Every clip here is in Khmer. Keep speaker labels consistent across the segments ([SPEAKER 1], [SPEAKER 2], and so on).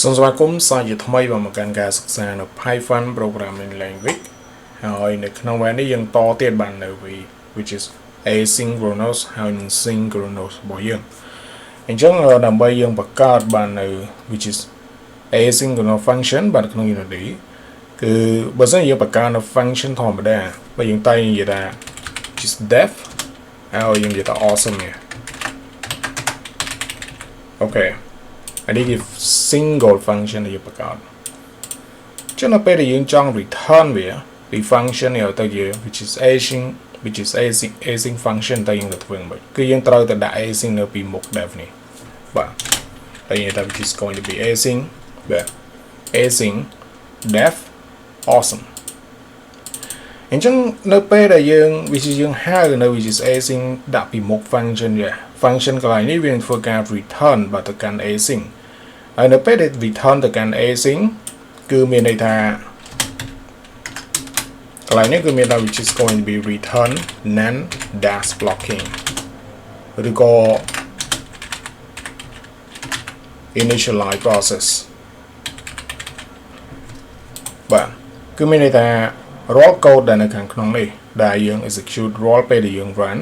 [SPEAKER 1] សូមស្វាគមន៍សាជាថ្មីមកកាន់ការសិក្សានៅ Python programming language ហើយនៅក្នុងវគ្គនេះយើងតទៀតបាននៅ which is asynchronous ហើយនិង synchronous របស់យើងអញ្ចឹងដើម្បីយើងបង្កើតបាននៅ which is asynchronous function បានក្នុង Unity គឺបើសិនយើងបង្កើតនៅ function ធម្មតាបើយើងតែនិយាយថា just def ហើយយើងនិយាយថា awesome នេះអូខេอันนี้คือ single function ដែលយើងបង្កើតចឹងនៅពេលដែលយើងចង់ return វាពី function នេះទៅយើង which is async function ទៅយើងទៅធ្វើមិនគឺយើងត្រូវទៅដាក់ async នៅពីមុខ def នេះបាទហើយយើងថា which is going to be async បាទ async def awesome អញ្ចឹងនៅពេលដែលយើង which is យើងហៅនៅ which is async ដាក់ពីមុខ function វា function កន្លែងនេះវានឹងធ្វើការ return បើទៅកាន់ async ហើយនៅពេលដែល return ទៅកាន់ async គឺមានន័យថាកន្លែងនេះគឺមានថា which is going to be return none dash blocking ឬក៏ initialize process បាទគឺមានន័យថា រាល់ code ដែលនៅខាងក្នុងនេះដែលយើង execute រាល់ពេលដែលយើង run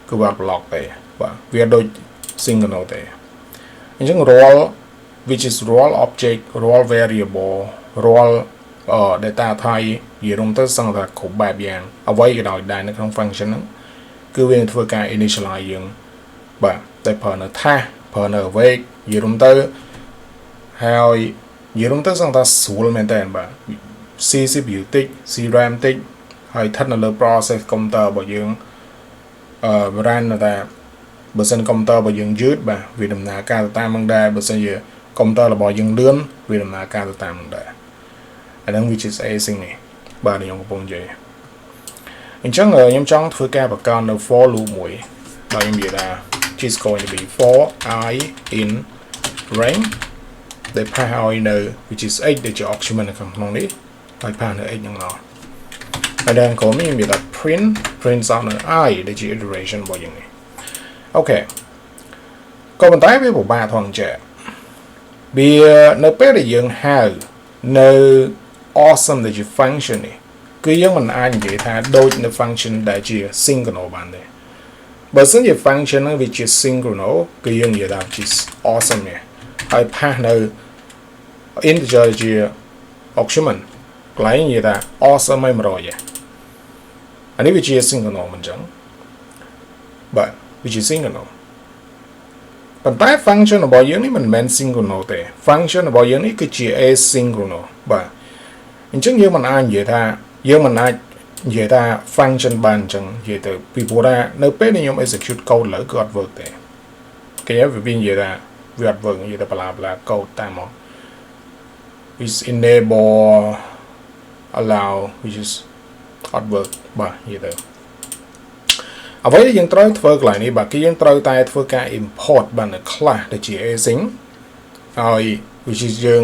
[SPEAKER 1] គឺវាអត់ block ទេបាទវាដូច synchronous ទេអញ្ចឹងរាល់ which is រាល់ object រាល់ variable រាល់data type និយាយរួមទៅសឹងថាគ្រប់បែបយ៉ាងអ្វីក៏ដោយដែលនៅក្នុង function ហ្នឹងគឺវានឹងធ្វើការ initialize យើងបាទតែប្រើនៅ task ប្រើនៅ await និយាយរួមទៅហើយនិយាយរួមទៅសឹងថាស្រួលមែនតើបាទ CPU តិច RAM តិចហើយស្ថិតនៅលើ process computer របស់យើងrun តែបើសិន computer របស់យើងយឺតបាទវាដំណើរការទៅតាមនឹងដែរបើសិនជា computer របស់យើងលឿនវាដំណើរការទៅតាមនឹងដែរអាហ្នឹង which is async នេះបាទខ្ញុំកំពុងនិយាយអញ្ចឹងខ្ញុំចង់ធ្វើការបង្កើតនៅ for loop មួយដោយខ្ញុំនិយាយថា is going to be for I in range ដែលផាសឲ្យនៅ which is x ដែលជា argument នៅក្នុងនេះហើយផាសនៅ x ហ្នឹងមកហើយដល់ក្រោយនេះមានថា print out នៅ I ដែលជា iteration របស់យើងនេះអូខេក៏ប៉ុន្តែវាពិបាកថងចេះវានៅពេលដែលយើងហៅនៅ awesome ដែលជា function នេះគឺយើងមិនអាចនិយាយថាដូចនៅ function ដែលជា synchronous បានទេបើសិនជា function ហ្នឹងវាជា synchronous គឺយើងនិយាយថា is awesome នេះហើយផាសនៅ integer ជា argument កន្លែងនិយាយថា awesome 100អានេះវាជា synchronous មិនចឹងបាទវាជា synchronous ប៉ុន្តែ function របស់យើងនេះមិនមែន synchronous ទេ function របស់យើងនេះគឺជា asynchronous បាទអញ្ចឹងយើងមិនអាចនិយាយថា function បានអញ្ចឹងនិយាយទៅពីព្រោះថានៅពេលដែលខ្ញុំ execute code លើគឺអត់ work ទេគេវានិយាយថាវាអត់ work និយាយតែបលា code តាមមក is enable allow which is អត់ work បាទនិយាយទៅអ្វីដែលយើងត្រូវធ្វើកន្លែងនេះបាទគឺយើងត្រូវតែធ្វើការ import បាននៅ class ដែលជា async ហើយ which is យើង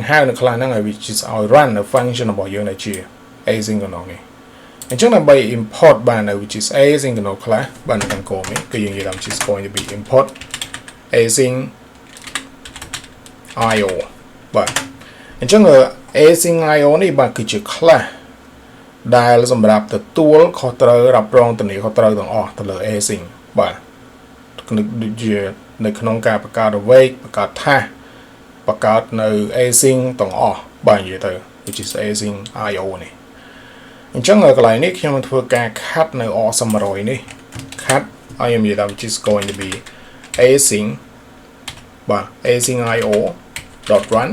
[SPEAKER 1] ហៅនៅ class ហ្នឹងហើយ which is ឲ្យ run នៅ function របស់យើងដែលជា asynchronous នេះអញ្ចឹងដើម្បី import បាននៅ which is asynchronous class បាននៅខាងក្រោមនេះគឺយើងនិយាយថា which is going to be import async io បាទអញ្ចឹង async io នេះបាទគឺជា classដែលសម្រាប់ទទួលខុសត្រូវរ៉ាប់រងធានាខុសត្រូវទាំងអស់ទៅលើ async បាទដូចជានៅក្នុងការបង្កើត await បង្កើត task បង្កើតនៅ async ទាំងអស់បាទនិយាយទៅ which is async io នេះអញ្ចឹងកន្លែងនេះខ្ញុំនឹងធ្វើការ cut នៅ awesome 100នេះ cut ហើយខ្ញុំនិយាយថា which is going to be async បាទ async io .run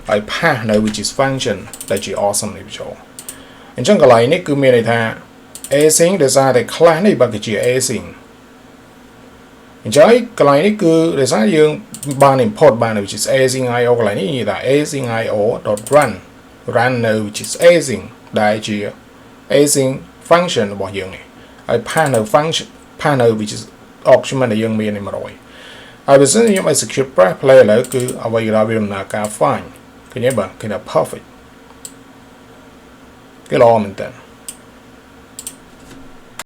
[SPEAKER 1] ហើយ pass នៅ which is function ដែលជា awesome នេះចូលអញ្ចឹងកន្លែងនេះគឺមានន័យថា async ដោយសារតែ class នេះបើគឺជា async អញ្ចឹងកន្លែងនេះគឺដោយសារយើងបាន import បាន which is async io កន្លែងនេះនិយាយថា async io.run run នៅ which is async ដែលជា async function របស់យើងនេះហើយ pass នៅ function pass នៅ which is argument ដែលយើងមាននេះ100ហើយបើសិនខ្ញុំ execute press play ឥឡូវគឺអ្វីក៏ដោយវាដំណើរការ fine ឃើញទេបាទគឺថា perfect គេល្អមែនតើ